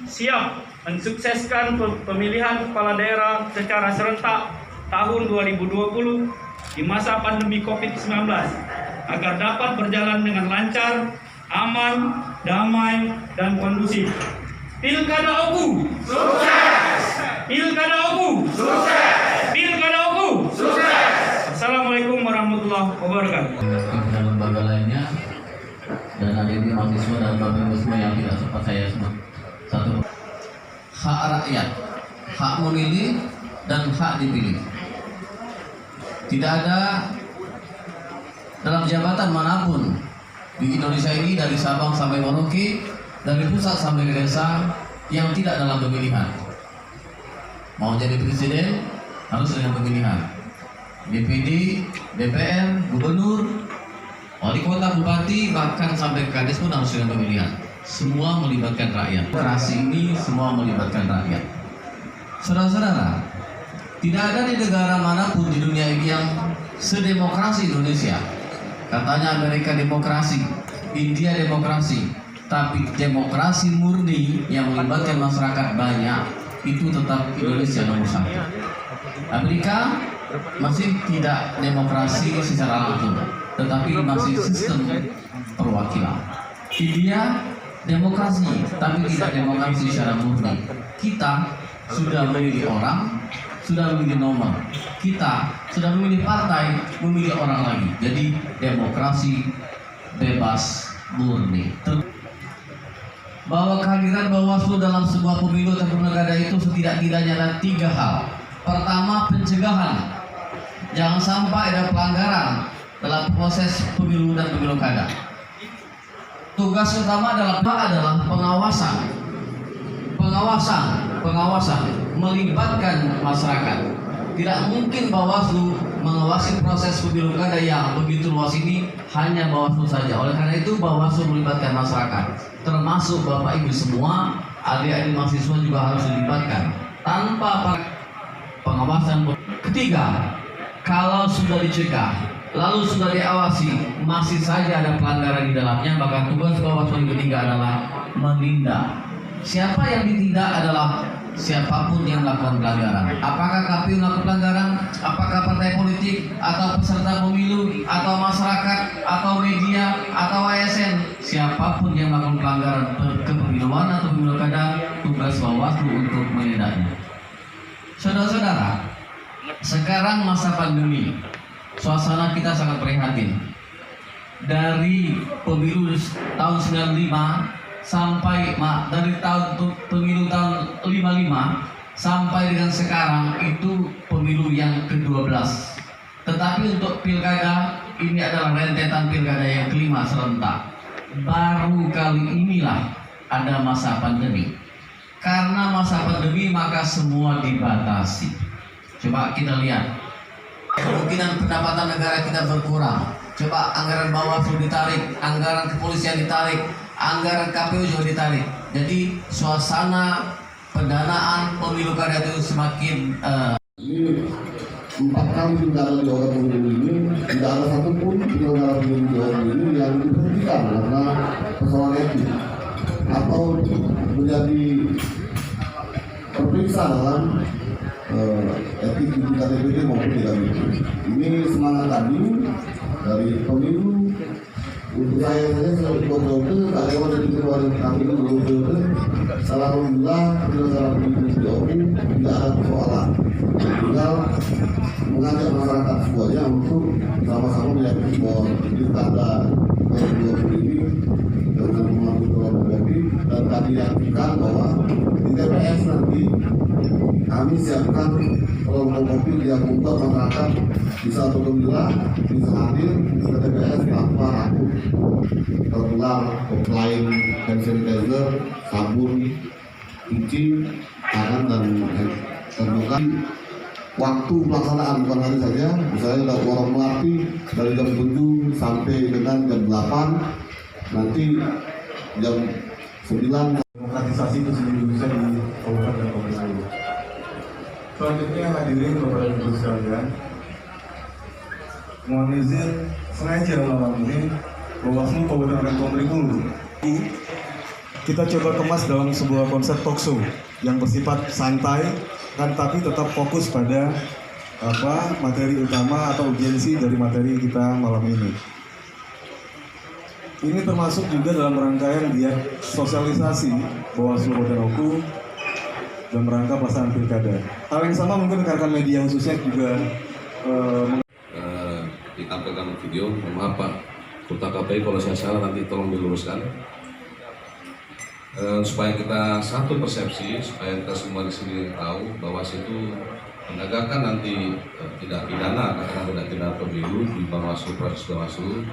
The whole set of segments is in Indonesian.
siap mensukseskan pemilihan kepala daerah secara serentak tahun 2020 di masa pandemi COVID-19 agar dapat berjalan dengan lancar, aman, damai, dan kondusif. Pilkada Oku sukses! Pilkada Oku sukses! Pilkada Oku sukses! Assalamualaikum warahmatullahi wabarakatuh. Dan lembaga lainnya dan adik mahasiswa dan bapak ibu semua yang tidak sempat saya sebut. Satu, hak rakyat, hak memilih dan hak dipilih. Tidak ada dalam jabatan manapun di Indonesia ini, dari Sabang sampai Merauke, dari pusat sampai ke desa, yang tidak dalam pemilihan. Mau jadi presiden harus dengan pemilihan. DPD, DPR, gubernur, wali kota, bupati, bahkan sampai ke kades pun harus dengan pemilihan. Semua melibatkan rakyat. Demokrasi ini semua melibatkan rakyat. Saudara-saudara, tidak ada di negara manapun di dunia ini yang sedemokrasi Indonesia. Katanya Amerika demokrasi, India demokrasi, tapi demokrasi murni yang melibatkan masyarakat banyak itu tetap Indonesia nomor satu. Amerika masih tidak demokrasi secara langsung, tetapi masih sistem perwakilan. India demokrasi, tapi tidak demokrasi secara murni. Kita sudah memilih orang, sudah memilih nomor. Kita sudah memilih partai, memilih orang lagi. Jadi demokrasi bebas murni. Bahwa kehadiran Bawaslu dalam sebuah pemilu atau pilkada itu setidak-tidaknya ada 3 hal. Pertama, pencegahan. Jangan sampai ada pelanggaran dalam proses pemilu dan pemilu kada. Tugas utama adalah pengawasan, melibatkan masyarakat. Tidak mungkin Bawaslu mengawasi proses pemilu kada yang begitu luas ini hanya Bawaslu saja. Oleh karena itu Bawaslu melibatkan masyarakat, termasuk Bapak Ibu semua, adik-adik mahasiswa juga harus dilibatkan. Tanpa pengawasan. Ketiga, kalau sudah dicegah, lalu sudah diawasi, masih saja ada pelanggaran di dalamnya, maka tugas Bawaslu yang ketiga adalah menindak. Siapa yang ditindak adalah siapapun yang melakukan pelanggaran. Apakah KPU melakukan pelanggaran, apakah partai politik, atau peserta pemilu, atau masyarakat, atau media, atau ASN, siapapun yang melakukan pelanggaran kepemiluan atau pemilu kada, tugas Bawaslu untuk menindaknya. Saudara-saudara, sekarang masa pandemi, suasana kita sangat prihatin. Dari pemilu tahun 95 sampai dari pemilu tahun 55 sampai dengan sekarang itu pemilu yang ke-12. Tetapi untuk pilkada ini adalah rentetan pilkada yang kelima serentak. Baru kali inilah ada masa pandemi. Karena masa pandemi maka semua dibatasi. Coba kita lihat, kemungkinan pendapatan negara kita berkurang. Coba anggaran Bawaslu ditarik, anggaran kepolisian ditarik, anggaran KPU juga ditarik. Jadi suasana pendanaan pemilu kada itu semakin Ini 4 kali pilkada di Jawa Pemilu ini tidak ada satupun pilkada pemilu di Jawa Pemilu yang diberhentikan karena persoalan etik atau menjadi terperiksa dalam etik di tingkat DPD maupun di DPD. Ini semangat kami dari pemilu. Untuk saya saja itu karyawan dari keluarga kami itu belum. Alhamdulillah penyelenggaraan pemilu di OPU tidak ada persoalan. Tinggal mengajak masyarakat semuanya untuk sama-sama meyakini bahwa pilkada 2020 ini dengan mengambil keluarga kopi, dan kami yakinkan bahwa di TPS nanti kami siapkan kelompok kopi yang membuat masyarakat bisa bergembira, bisa hadir ke TPS tanpa takut tertular offline, hand sanitizer, sabun, cuci tangan dan terbuka. Waktu pelaksanaan bukan hari saja, misalnya dari orang melatih dari jam 7 sampai dengan jam 8, nanti jam 9. Demokratisasi itu sendiri bisa di Kabupaten Komering. Selanjutnya hadirin Bapak Ibu sekalian, mohon izin sengaja malam ini Bawaslu Kabupaten Komering dulu kita coba kemas dalam sebuah konsep talk show yang bersifat santai kan, tapi tetap fokus pada materi utama atau urgensi dari materi kita malam ini. Ini termasuk juga dalam rangkaian giat sosialisasi Bawaslu Kabupaten Oku dalam rangka pelaksanaan pilkada. Hal yang sama mungkin rekan media khususnya juga ditampilkan video. Maaf Pak Kota KPI kalau saya salah nanti tolong diluruskan. Supaya kita satu persepsi, supaya kita semua di sini tahu bahwa situ menegakkan nanti tidak pidana karena tidak pidana pemilu di Bawaslu, proses Bawaslu.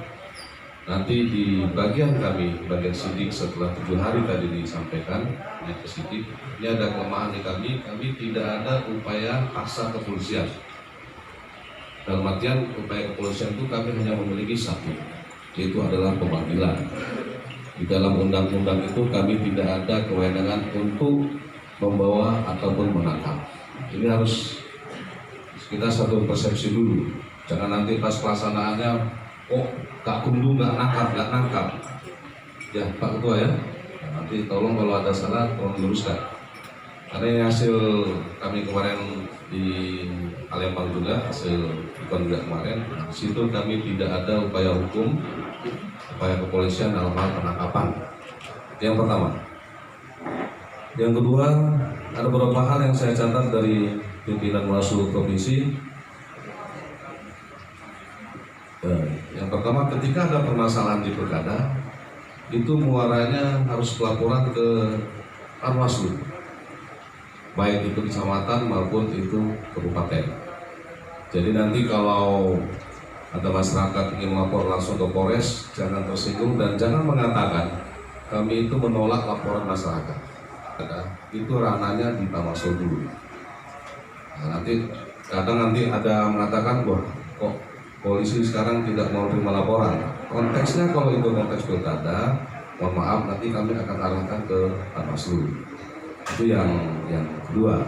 Nanti di bagian kami, bagian sidik setelah 7 hari tadi disampaikan di sidik, ini ada kelemahan di kami tidak ada upaya paksa kepolisian. Dalam artian upaya kepolisian itu kami hanya memiliki satu, yaitu adalah pemanggilan. Di dalam undang-undang itu kami tidak ada kewenangan untuk membawa ataupun menangkap. Ini harus kita satu persepsi dulu. Jangan nanti pas pelaksanaannya, Kak Kundu nggak nangkap. Ya Pak Ketua ya, nanti tolong kalau ada salah tolong luruskan. Karena ini hasil kami kemarin di Palembang juga, hasil ikon juga kemarin, di situ kami tidak ada upaya hukum, upaya kepolisian dalam hal penangkapan. Yang pertama. Yang kedua, ada beberapa hal yang saya catat dari pimpinan Bawaslu Provinsi. Yang pertama, ketika ada permasalahan di pilkada, itu muaranya harus pelaporan ke Panwaslu, baik itu kecamatan maupun itu kabupaten. Jadi nanti kalau ada masyarakat ingin melapor langsung ke Polres, jangan tersinggung dan jangan mengatakan kami itu menolak laporan masyarakat. Itu ranahnya di Panwaslu dulu. Nah, nanti kadang ada mengatakan bahwa kok polisi sekarang tidak mau terima laporan. Konteksnya kalau itu konteks pilkada, mohon maaf nanti kami akan arahkan ke Panwaslu. Itu yang kedua.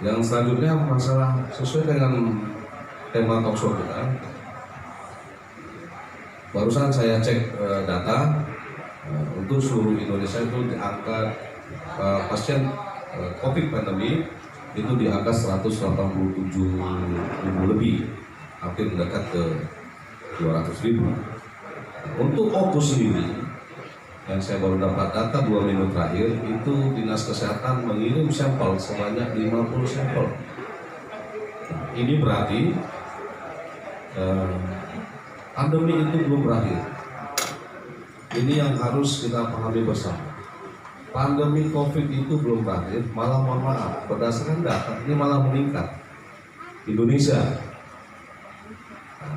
Yang selanjutnya masalah sesuai dengan tema talkshow kita. Barusan saya cek data untuk seluruh Indonesia itu di angka pasien COVID pandemi itu di angka 187.000 lebih, hampir mendekat ke 200.000. Untuk Oku sendiri, yang saya baru dapat data 2 minggu terakhir, itu Dinas Kesehatan mengirim sampel sebanyak 50 sampel. Ini berarti pandemi itu belum berakhir. Ini yang harus kita pahami bersama. Pandemi COVID itu belum berakhir, malah mohon maaf, berdasarkan data ini malah meningkat. Indonesia.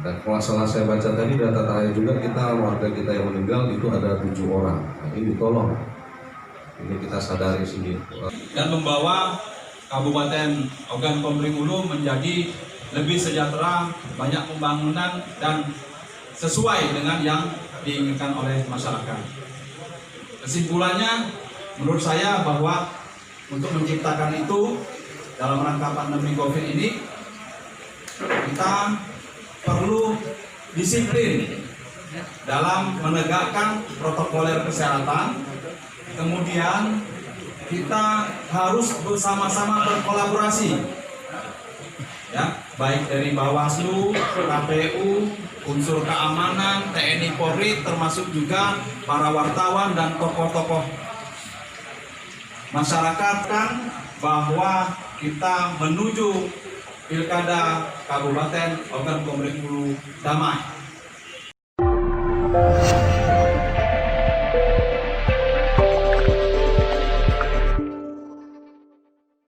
Dan kalau salah saya baca tadi data terakhir juga warga kita yang meninggal itu ada 7 orang. Nah, ini tolong. Ini kita sadari sini. Dan membawa Kabupaten Ogan Komering Ulu menjadi lebih sejahtera, banyak pembangunan dan sesuai dengan yang diinginkan oleh masyarakat. Kesimpulannya, menurut saya bahwa untuk menciptakan itu dalam rangka pandemi COVID ini, kita perlu disiplin dalam menegakkan protokoler kesehatan. Kemudian kita harus bersama-sama berkolaborasi, ya, baik dari Bawaslu, KPU, unsur keamanan, TNI Polri, termasuk juga para wartawan dan tokoh-tokoh masyarakat, kan, bahwa kita menuju Pilkada Kabupaten Ogan Komering Ulu damai.